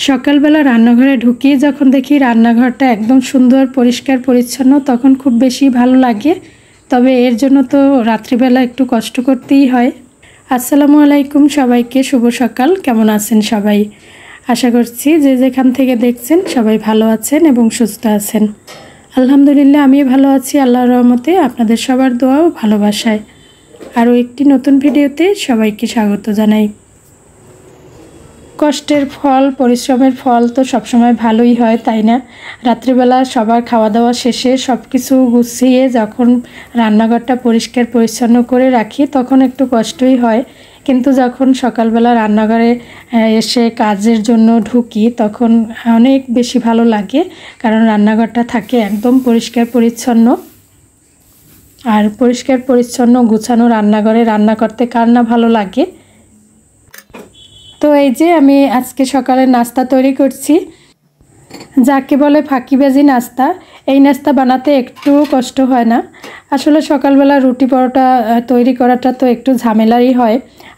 সকালবেলা রান্নাঘরে ঢুকিয়ে যখন দেখি রান্নাঘরটা একদম সুন্দর পরিষ্কার পরিচ্ছন্ন তখন খুব বেশি ভালো লাগে। তবে এর জন্য তো রাত্রিবেলা একটু কষ্ট করতেই হয়। আসসালামু আলাইকুম সবাইকে, শুভ সকাল। কেমন আছেন সবাই? আশা করছি যে যেখান থেকে দেখছেন সবাই ভালো আছেন এবং সুস্থ আছেন। আলহামদুলিল্লাহ আমি ভালো আছি আল্লাহর রহমতে, আপনাদের সবার দোয়া ও ভালোবাসায়। আরও একটি নতুন ভিডিওতে সবাইকে স্বাগত জানাই। কষ্টের ফল, পরিশ্রমের ফল তো সবসময় ভালোই হয়, তাই না? রাত্রিবেলা সবার খাওয়া দাওয়া শেষে সব কিছু গুছিয়ে যখন রান্নাঘরটা পরিষ্কার পরিচ্ছন্ন করে রাখি তখন একটু কষ্টই হয়, কিন্তু যখন সকালবেলা রান্নাঘরে এসে কাজের জন্য ঢুকি তখন অনেক বেশি ভালো লাগে, কারণ রান্নাঘরটা থাকে একদম পরিষ্কার পরিচ্ছন্ন। আর পরিষ্কার পরিচ্ছন্ন গুছানো রান্নাঘরে রান্না করতে কার না ভালো লাগে। তো এই যে আমি আজকে সকালে নাস্তা তৈরি করছি, যাকে বলে ফাঁকিবাজি নাস্তা। এই নাস্তা বানাতে একটু কষ্ট হয় না। আসলে সকালবেলা রুটি পরোটা তৈরি করাটা তো একটু ঝামেলারই হয়,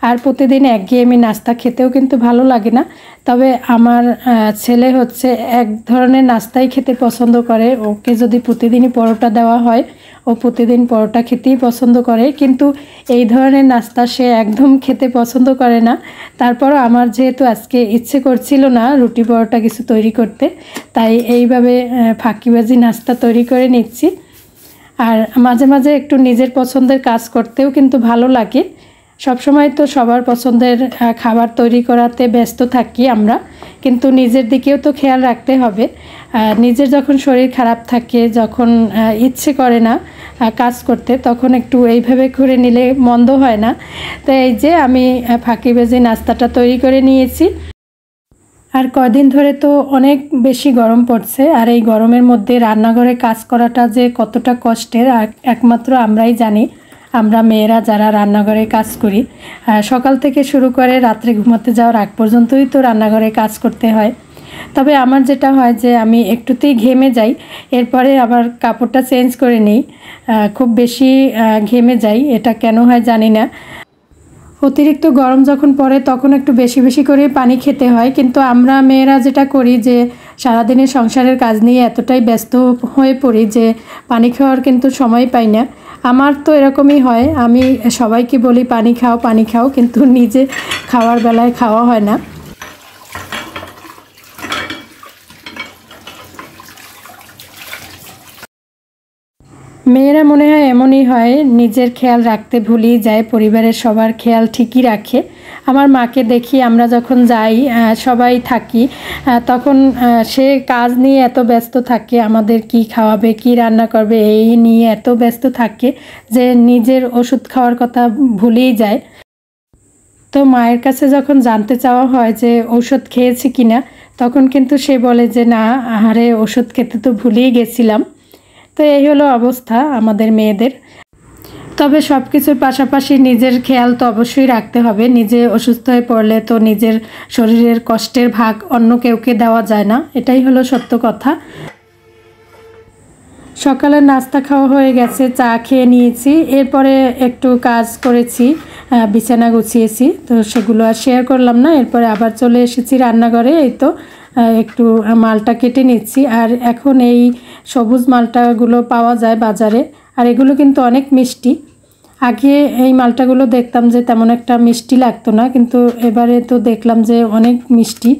আর প্রতিদিন একঘেয়েমি নাস্তা খেতেও কিন্তু ভালো লাগে না। তবে আমার ছেলে হচ্ছে এক ধরনের নাস্তাই খেতে পছন্দ করে। ওকে যদি প্রতিদিনই পরোটা দেওয়া হয় ও প্রতিদিন পরোটা খেতেই পছন্দ করে, কিন্তু এই ধরনের নাস্তা সে একদম খেতে পছন্দ করে না। তারপরও আমার যেহেতু আজকে ইচ্ছে করছিল না রুটি পরোটা কিছু তৈরি করতে, তাই এইভাবে ফাঁকিবাজি নাস্তা তৈরি করে নিচ্ছি। আর মাঝে মাঝে একটু নিজের পছন্দের কাজ করতেও কিন্তু ভালো লাগে। সবসময় তো সবার পছন্দের খাবার তৈরি করাতে ব্যস্ত থাকি আমরা, কিন্তু নিজের দিকেও তো খেয়াল রাখতে হবে। নিজের যখন শরীর খারাপ থাকে, যখন ইচ্ছে করে না কাজ করতে, তখন একটু এইভাবে করে নিলে মন্দ হয় না। তো এই যে আমি ফাঁকিবাজি নাস্তাটা তৈরি করে নিয়েছি। আর কয়দিন ধরে তো অনেক বেশি গরম পড়ছে, আর এই গরমের মধ্যে রান্নাঘরে কাজ করাটা যে কতটা কষ্টের একমাত্র আমরাই জানি, আমরা মেয়েরা যারা রান্নাঘরে কাজ করি। সকাল থেকে শুরু করে রাত্রে ঘুমাতে যাওয়ার আগ পর্যন্তই তো রান্নাঘরে কাজ করতে হয়। তবে আমার যেটা হয় যে আমি একটুতেই ঘেমে যাই, এরপরে আবার কাপড়টা চেঞ্জ করে নিই। খুব বেশি ঘেমে যাই, এটা কেন হয় জানি না। অতিরিক্ত গরম যখন পড়ে তখন একটু বেশি বেশি করে পানি খেতে হয়, কিন্তু আমরা মেয়েরা যেটা করি যে সারাদিনের সংসারের কাজ নিয়ে এতটাই ব্যস্ত হয়ে পড়ি যে পানি খাওয়ার কিন্তু সময় পাই না। আমার তো এরকমই হয়, আমি সবাইকে বলি পানি খাও পানি খাও, কিন্তু নিজে খাওয়ার বেলায় খাওয়া হয় না। মেয়েরা মনে হয় এমনই হয়, নিজের খেয়াল রাখতে ভুলেই যায়, পরিবারের সবার খেয়াল ঠিকই রাখে। আমার মাকে দেখি আমরা যখন যাই সবাই থাকি, তখন সে কাজ নিয়ে এত ব্যস্ত থাকে, আমাদের কি খাওয়াবে কি রান্না করবে এই নিয়ে এত ব্যস্ত থাকে যে নিজের ওষুধ খাওয়ার কথা ভুলেই যায়। তো মায়ের কাছে যখন জানতে চাওয়া হয় যে ঔষধ খেয়েছি কিনা, তখন কিন্তু সে বলে যে না, আহারে ওষুধ খেতে তো ভুলেই গেছিলাম। তো এই হলো অবস্থা আমাদের মেয়েদের। তবে সব কিছুর পাশাপাশি নিজের খেয়াল তো অবশ্যই রাখতে হবে। নিজে অসুস্থ হয়ে পড়লে তো নিজের শরীরের কষ্টের ভাগ অন্য কেউকে দেওয়া যায় না, এটাই হলো সত্য কথা। সকালের নাস্তা খাওয়া হয়ে গেছে, চা খেয়ে নিয়েছি, এরপরে একটু কাজ করেছি, বিছানা গুছিয়েছি, তো সেগুলো আর শেয়ার করলাম না। এরপরে আবার চলে এসেছি রান্নাঘরে। এই তো একটু মালটা কেটে নিচ্ছি। আর এখন এই সবুজ মালটাগুলো পাওয়া যায় বাজারে, আর এগুলো কিন্তু অনেক মিষ্টি। আগে এই মালটাগুলো দেখতাম যে তেমন একটা মিষ্টি লাগতো না, কিন্তু এবারে তো দেখলাম যে অনেক মিষ্টি।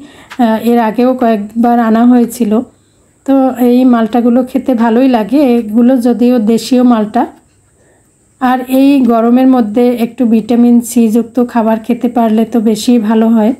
এর আগেও কয়েকবার আনা হয়েছিল। তো এই মালটাগুলো খেতে ভালোই লাগে, এগুলো যদিও দেশীয় মালটা। আর এই গরমের মধ্যে একটু ভিটামিন সি যুক্ত খাবার খেতে পারলে তো বেশি ভালো হয়।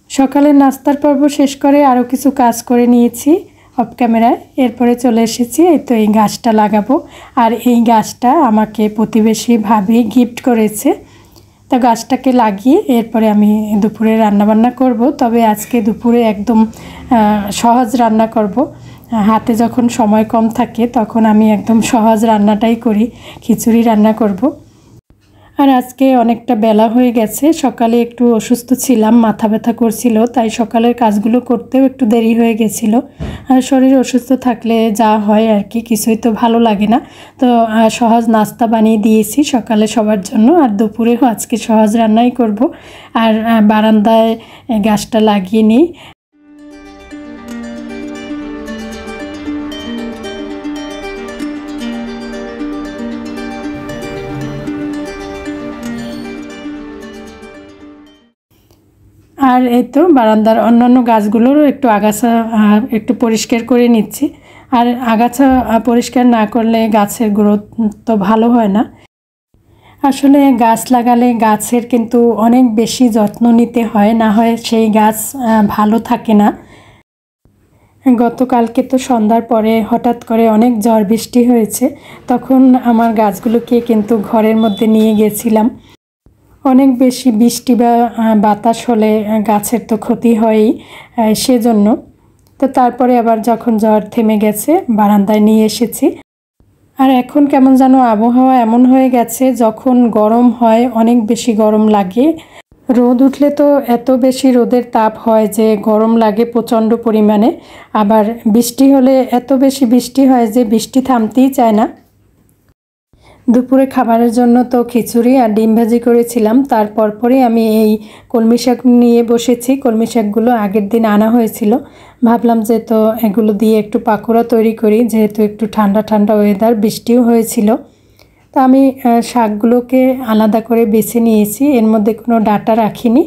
সকালে নাস্তার পর্ব শেষ করে আরও কিছু কাজ করে নিয়েছি। অফ ক্যামেরায়। এরপরে চলে এসেছি, এই তো এই গাছটা লাগাবো। আর এই গাছটা আমাকে প্রতিবেশী ভাবি গিফট করেছে। তো গাছটাকে লাগিয়ে এরপরে আমি দুপুরে রান্নাবান্না করব। তবে আজকে দুপুরে একদম সহজ রান্না করব। হাতে যখন সময় কম থাকে তখন আমি একদম সহজ রান্নাটাই করি, খিচুড়ি রান্না করব। আর আজকে অনেকটা বেলা হয়ে গেছে, সকালে একটু অসুস্থ ছিলাম, মাথা ব্যথা করছিল, তাই সকালের কাজগুলো করতেও একটু দেরি হয়ে গেছিল। আর শরীর অসুস্থ থাকলে যা হয় আর কি, কিছুই তো ভালো লাগে না। তো সহজ নাস্তা বানিয়ে দিয়েছি সকালে সবার জন্য, আর দুপুরেও আজকে সহজ রান্নাই করব। আর বারান্দায় গাছটা লাগিয়ে নিই। আর এই তো বারান্দার অন্যান্য গাছগুলোরও একটু আগাছা একটু পরিষ্কার করে নিচ্ছি। আর আগাছা পরিষ্কার না করলে গাছের গ্রোথ তো ভালো হয় না। আসলে গাছ লাগালে গাছের কিন্তু অনেক বেশি যত্ন নিতে হয়, না হয় সেই গাছ ভালো থাকে না। গতকালকে তো সন্ধ্যার পরে হঠাৎ করে অনেক ঝড় বৃষ্টি হয়েছে, তখন আমার গাছগুলোকে কিন্তু ঘরের মধ্যে নিয়ে গেছিলাম। অনেক বেশি বৃষ্টি বা বাতাস হলে গাছের তো ক্ষতি হয়ই, সেজন্য। তো তারপরে আবার যখন ঝড় থেমে গেছে বারান্দায় নিয়ে এসেছি। আর এখন কেমন যেন আবহাওয়া এমন হয়ে গেছে, যখন গরম হয় অনেক বেশি গরম লাগে, রোদ উঠলে তো এত বেশি রোদের তাপ হয় যে গরম লাগে প্রচণ্ড পরিমাণে। আবার বৃষ্টি হলে এত বেশি বৃষ্টি হয় যে বৃষ্টি থামতেই চায় না। দুপুরে খাবারের জন্য তো খিচুড়ি আর ডিম ভাজি করেছিলাম, তারপর পরে আমি এই কলমি শাক নিয়ে বসেছি। কলমি শাকগুলো আগের দিন আনা হয়েছিল, ভাবলাম যে তো এগুলো দিয়ে একটু পাকোড়া তৈরি করি, যেহেতু একটু ঠান্ডা ঠান্ডা ওয়েদার, বৃষ্টিও হয়েছিল। তো আমি শাকগুলোকে আলাদা করে বেছে নিয়েছি, এর মধ্যে কোনো ডাঁটা রাখিনি।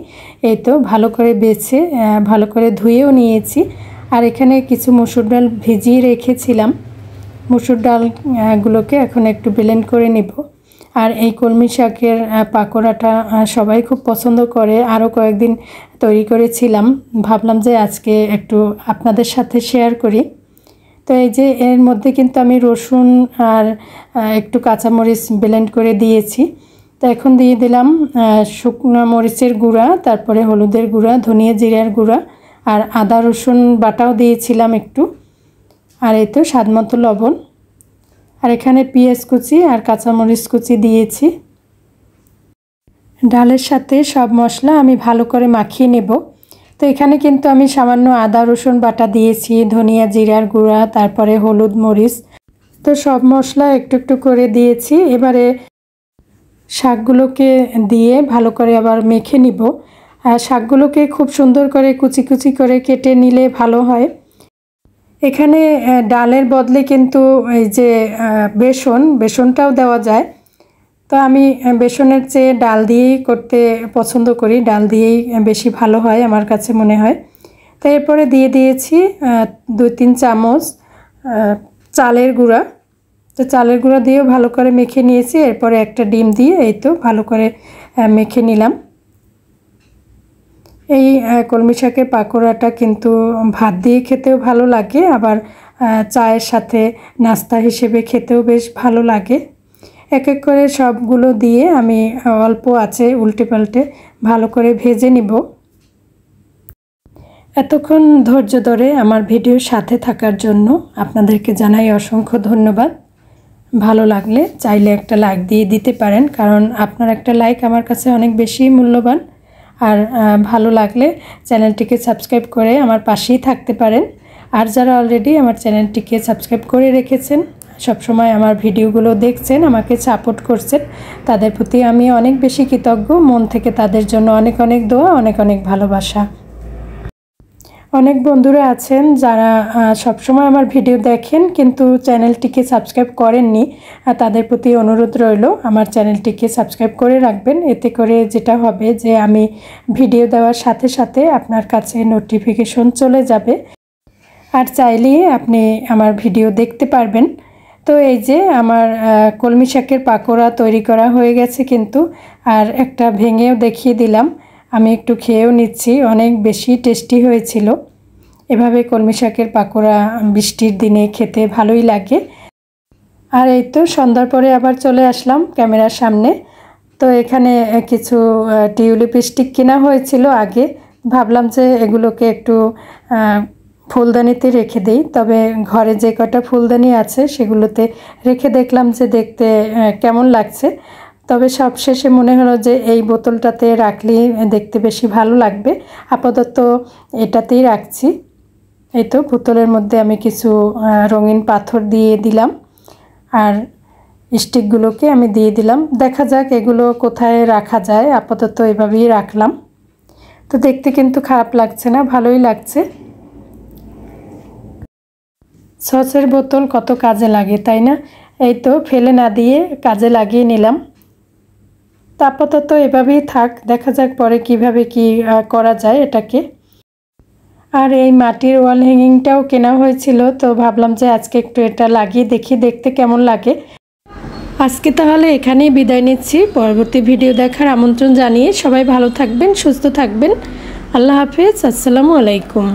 এই তো ভালো করে বেছে ভালো করে ধুয়েও নিয়েছি। আর এখানে কিছু মসুর ডাল ভিজিয়ে রেখেছিলাম, মসুর ডালগুলোকে এখন একটু ব্লেন্ড করে নেব। আর এই কলমি শাকের পাকোড়াটা সবাই খুব পছন্দ করে, আরও কয়েকদিন তৈরি করেছিলাম, ভাবলাম যে আজকে একটু আপনাদের সাথে শেয়ার করি। তো এই যে এর মধ্যে কিন্তু আমি রসুন আর একটু কাঁচামরিচ ব্লেন্ড করে দিয়েছি। তো এখন দিয়ে দিলাম শুকনো মরিচের গুঁড়া, তারপরে হলুদের গুঁড়া, ধনিয়া জিরার গুঁড়া, আর আদা রসুন বাটাও দিয়েছিলাম একটু। আর এই তো স্বাদ মতো লবণ, আর এখানে পেঁয়াজ কুচি আর কাঁচামরিচ কুচি দিয়েছি। ডালের সাথে সব মশলা আমি ভালো করে মাখিয়ে নেব। তো এখানে কিন্তু আমি সামান্য আদা রসুন বাটা দিয়েছি, ধনিয়া জিরার গুঁড়া, তারপরে হলুদ মরিচ, তো সব মশলা একটু একটু করে দিয়েছি। এবারে শাকগুলোকে দিয়ে ভালো করে আবার মেখে নিব। আর শাকগুলোকে খুব সুন্দর করে কুচি কুচি করে কেটে নিলে ভালো হয়। এখানে ডালের বদলে কিন্তু এই যে বেসনটাও দেওয়া যায়। তো আমি বেসনের চেয়ে ডাল দিয়েই করতে পছন্দ করি, ডাল দিয়েই বেশি ভালো হয় আমার কাছে মনে হয়। তো এরপরে দিয়ে দিয়েছি 2-3 চামচ চালের গুঁড়া। তো চালের গুঁড়া দিয়েও ভালো করে মেখে নিয়েছি। এরপরে একটা ডিম দিয়ে এই তো ভালো করে মেখে নিলাম। এই কলমি শাকের পাকোড়াটা কিন্তু ভাত দিয়ে খেতেও ভালো লাগে, আবার চায়ের সাথে নাস্তা হিসেবে খেতেও বেশ ভালো লাগে। এক এক করে সবগুলো দিয়ে আমি অল্প আঁচে উল্টে পাল্টে ভালো করে ভেজে নিব। এতক্ষণ ধৈর্য ধরে আমার ভিডিওর সাথে থাকার জন্য আপনাদেরকে জানাই অসংখ্য ধন্যবাদ। ভালো লাগলে চাইলে একটা লাইক দিয়ে দিতে পারেন, কারণ আপনার একটা লাইক আমার কাছে অনেক বেশি মূল্যবান। আর ভালো লাগলে চ্যানেলটিকে সাবস্ক্রাইব করে আমার পাশেই থাকতে পারেন। আর যারা অলরেডি আমার চ্যানেলটিকে সাবস্ক্রাইব করে রেখেছেন, সবসময় আমার ভিডিওগুলো দেখছেন, আমাকে সাপোর্ট করছেন, তাদের প্রতি আমি অনেক বেশি কৃতজ্ঞ। মন থেকে তাদের জন্য অনেক অনেক দোয়া, অনেক অনেক ভালোবাসা। অনেক বন্ধুরা আছেন যারা সবসময় আমার ভিডিও দেখেন কিন্তু চ্যানেলটিকে সাবস্ক্রাইব করেননি, তাদের প্রতি অনুরোধ রইল আমার চ্যানেলটিকে সাবস্ক্রাইব করে রাখবেন। এতে করে যেটা হবে যে আমি ভিডিও দেওয়ার সাথে সাথে আপনার কাছে নোটিফিকেশন চলে যাবে, আর চাইলেই আপনি আমার ভিডিও দেখতে পারবেন। তো এই যে আমার কলমি শাকের পাকোড়া তৈরি করা হয়ে গেছে কিন্তু, আর একটা ভেঙেও দেখিয়ে দিলাম, আমি একটু খেয়েও নিচ্ছি, অনেক বেশি টেস্টি হয়েছিল। এভাবে কলমি শাকের পাকোড়া বৃষ্টির দিনে খেতে ভালোই লাগে। আর এই তো সন্ধ্যার পরে আবার চলে আসলাম ক্যামেরার সামনে। তো এখানে কিছু টিউলিপ স্টিক কেনা হয়েছিল আগে, ভাবলাম যে এগুলোকে একটু ফুলদানিতে রেখে দেই। তবে ঘরে যে কটা ফুলদানি আছে সেগুলোতে রেখে দেখলাম যে দেখতে কেমন লাগছে। তবে সবশেষে মনে হলো যে এই বোতলটাতে রাখলে দেখতে বেশি ভালো লাগবে, আপাতত এটাতেই রাখছি। এই তো বোতলের মধ্যে আমি কিছু রঙিন পাথর দিয়ে দিলাম আর স্টিকগুলোকে আমি দিয়ে দিলাম। দেখা যাক এগুলো কোথায় রাখা যায়, আপাতত এভাবেই রাখলাম। তো দেখতে কিন্তু খারাপ লাগছে না, ভালোই লাগছে। সসের বোতল কত কাজে লাগে তাই না? এই তো ফেলে না দিয়ে কাজে লাগিয়ে নিলাম। তো আপাতত এভাবেই থাক, দেখা যাক পরে কিভাবে কি করা যায় এটাকে। আর এই মাটির ওয়াল হ্যাঙ্গিংটাও কেনা হয়েছিল, তো ভাবলাম যে আজকে একটু এটা লাগিয়ে দেখি দেখতে কেমন লাগে। আজকে তাহলে এখানেই বিদায় নিচ্ছি। পরবর্তী ভিডিও দেখার আমন্ত্রণ জানিয়ে সবাই ভালো থাকবেন, সুস্থ থাকবেন। আল্লাহ হাফেজ, আসসালামু আলাইকুম।